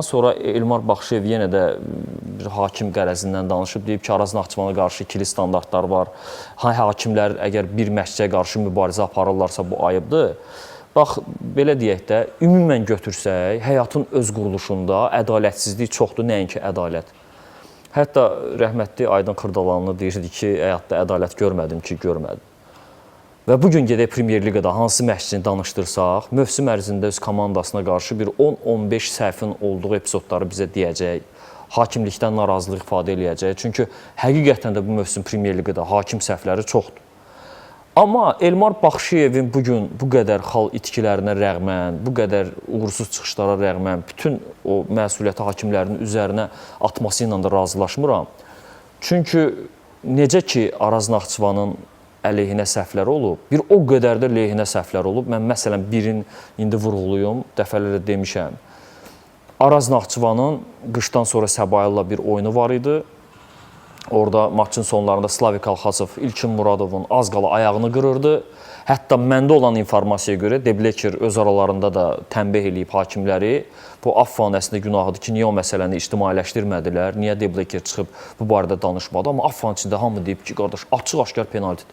Sonra Elmar Baxşıyev yenə də bir hakim qərəzindən danışıb, deyib ki, Araz Naxçıvana qarşı ikili standartlar var. Hakimlər əgər bir məşqçiyə qarşı mübarizə aparırlarsa bu ayıbdır. Bax, belə deyək də, ümumən götürsək, həyatın öz quruluşunda ədalətsizlik çoxdur, nəinki ədalət. Hətta rəhmətli Aydın Xırdalanlı deyirdi ki, həyatda ədalət görmədim ki, görmədim. Və bugün gedək Premyer Liqada hansı məşqçini danışdırsaq, mövsüm ərzində öz komandasına qarşı bir 10-15 səhvin olduğu epizodları bizə deyəcək, hakimlikdən narazılıq ifadə eləyəcək. Çünki həqiqətən də bu mövsüm Premyer Liqada hakim səhvləri çoxdur. Amma Elmar Baxşıyevin bugün bu qədər xal itkilərinə rəğmən, bu qədər uğursuz çıxışlara rəğmən, bütün o məsuliyyəti hakimlərinin üzərinə atması ilə də razılaşmıram. Çünki necə ki Araz Naxçıvanın əleyhinə səhvləri olub, bir o qədər də lehinə səhvləri olub. Mən məsələn birin indi vurğuluyum, dəfələrlə demişəm. Araz Naxçıvanın qışdan sonra Səbayılla bir oyunu var idi. Orada maçın sonlarında Slavik Alxasov İlkin Muradovun az qala ayağını qırırdı. Hətta məndə olan informasiyaya görə Debleker öz aralarında da tənbih eləyib hakimləri. Bu Affan əslində günahıdır ki, niyə o məsələni ictimailəşdirmədilər, niyə Debleker çıxıb bu barədə danışmadı. Amma Affan içində hamı deyib ki, qardaş, açıq-aşkar penaltidir.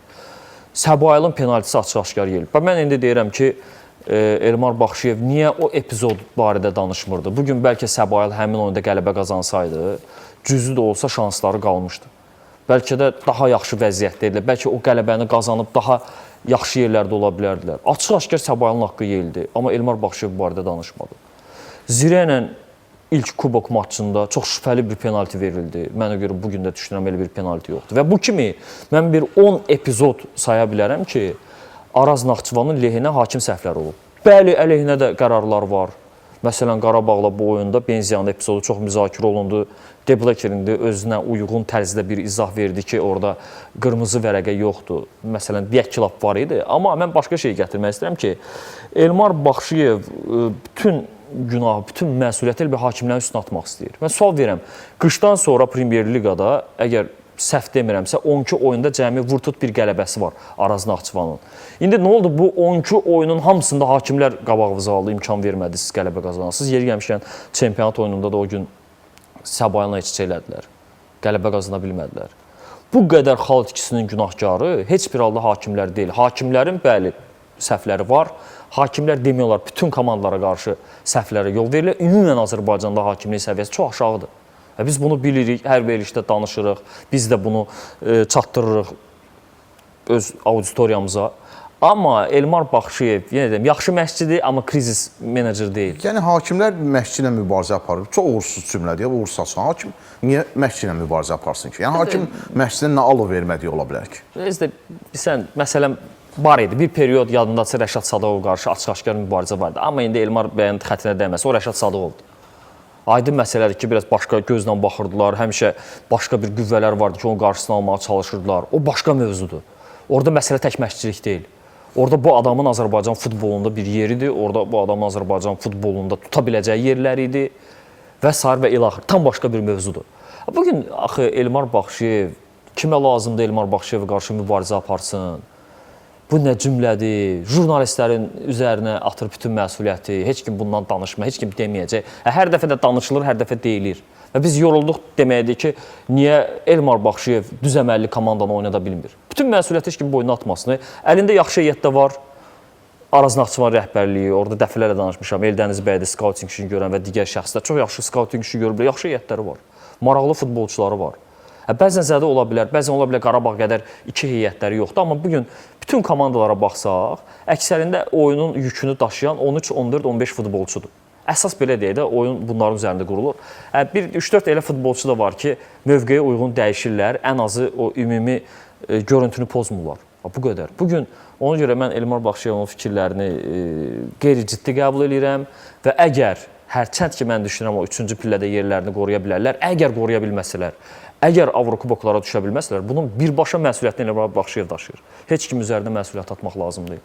Səbayılın penaltisi açıq-aşkar yeyilib. Mən indi deyirəm ki, Elmar Baxşıyev niyə o epizod barədə danışmırdı? Bugün bəlkə Səbayıl həmin oyunda qələbə qazansaydı, cüzü də olsa şansları qalmışdı. Bəlkə də daha yaxşı vəziyyətdə idilər. Bəlkə o qələbəni qazanıb daha yaxşı yerlərdə ola bilərdilər. Açıq-aşkar Səbayılın haqqı yeyildi. Amma Elmar Baxşıyev bu barədə danışmadı. Zirə ilə ilk kubok maçında çox şübhəli bir penalti verildi. Mənə görə bugün də düşünürəm elə bir penalti yoxdur. Və bu kimi mən bir 10 epizod saya bilərəm ki, Araz Naxçıvanın lehinə hakim səhvləri olub. Bəli, əleyhinə də qərarlar var. Məsələn, Qarabağla bu oyunda Benziyanın epizodu çox müzakirə olundu. Deblekerin də özünə uyğun tərzdə bir izah verdi ki, orada qırmızı vərəqə yoxdur. Məsələn, deyək ki, lap var idi. Amma mən başqa şey gətirmək istəyirəm ki, Elmar Baxşıyev bütün günahı, bütün məsuliyyəti bir hakimlərin üstünə atmaq istəyir. Mən sual verirəm, qışdan sonra Premyer Liqada, əgər səhv demirəmsə, 12 oyunda cəmi vur-tut bir qələbəsi var Araz Naxçıvanın. İndi nə oldu? Bu 12 oyunun hamısında hakimlər qabağınıza aldı, imkan vermədi siz qələbə qazanasınız. Yeri gəlmişkən çempionat oyununda da o gün Səbayılına heç elədilər. Qələbə qazana bilmədilər. Bu qədər xal itkisinin günahkarı heç bir halda hakimlər deyil. Hakimlərin bəli səhvləri var. Hakimlər demiyorlar, bütün komandalara qarşı səhvlərə yol verilir. Ümumən Azərbaycanda hakimlik səviyyəsi çox aşağıdır. Biz bunu bilirik, hər verilişdə danışırıq, biz də bunu çatdırırıq öz auditoriyamıza. Amma Elmar Baxşıyev, yenə deyim, yaxşı məşqçidir, amma krizis menecer deyil. Yəni, hakimlər məşqçi ilə mübarizə aparır. Çox uğursuz cümlədir, uğursuz açılan. Hakim niyə məşqçi ilə mübarizə aparsın ki? Yəni, hakim məşqçidən nə alıb vermədiyi ola bilər ki? Sən, məsələn, var idi, bir period yadındakı Rəşad Sadıqova qarşı açıq-aşkar mübarizə vardı. Amma indi Elmar bəyin xətrinə dəyməsə, o Rəşad Sadıqovdur. Aydın məsələdir ki, biraz başqa gözlə baxırdılar, həmişə başqa bir qüvvələr vardı ki, onun qarşısını almağa çalışırdılar. O başqa mövzudur. Orada məsələ tək məşqçilik deyil. Orada bu adamın Azərbaycan futbolunda bir yeridir, orada bu adamın Azərbaycan futbolunda tuta biləcəyi yerlər idi və sair və ilaxır. Tam başqa bir mövzudur. Bugün axı Elmar Baxşıyev, kimə lazımdır Elmar Baxşıyevə qarşı mübarizə aparsın? Bu nə cümlədir? Jurnalistlərin üzərinə atır bütün məsuliyyəti, heç kim bundan danışmır, heç kim deməyəcək. Hər dəfə də danışılır, hər dəfə deyilir. Və biz yorulduq deməkdir ki, niyə Elmar Baxşıyev düz əməlli komandanı oynada bilmir? Bütün məsuliyyəti heç kim boynuna atmasını. Əlində yaxşı heyət də var. Araz Naxçıvan rəhbərliyi, orada dəfələrlə danışmışam. Eldəniz bəydə skauting işini görən və digər şəxslər çox yaxşı skauting işi görüblər, yaxşı heyətləri var. Maraqlı futbolçuları var. Bəzən zədə ola bilər, bəzən ola bilər Qarabağ qədər iki heyətləri yoxdur. Amma bugün bütün komandalara baxsaq, əksərində oyunun yükünü daşıyan 13, 14, 15 futbolçudur. Əsas belə deyək də, oyun bunların üzərində qurulur. Bir 3-4 elə futbolçu da var ki, mövqeyə uyğun dəyişirlər, ən azı o ümumi görüntünü pozmurlar. Bu qədər. Bugün ona görə mən Elmar Baxşıyevin fikirlərini qeyri-ciddi qəbul edirəm və əgər hərçənd ki, mən düşünürəm o 3-cü pillədə yerlərini qoruya bilərlər, əgər qoruya bilməsələr, əgər Avrokuboklara düşə bilməsələr, bunun birbaşa məsuliyyətini Elmar Baxşıyev daşıyır. Heç kim üzərində məsuliyyət atmaq lazım deyil.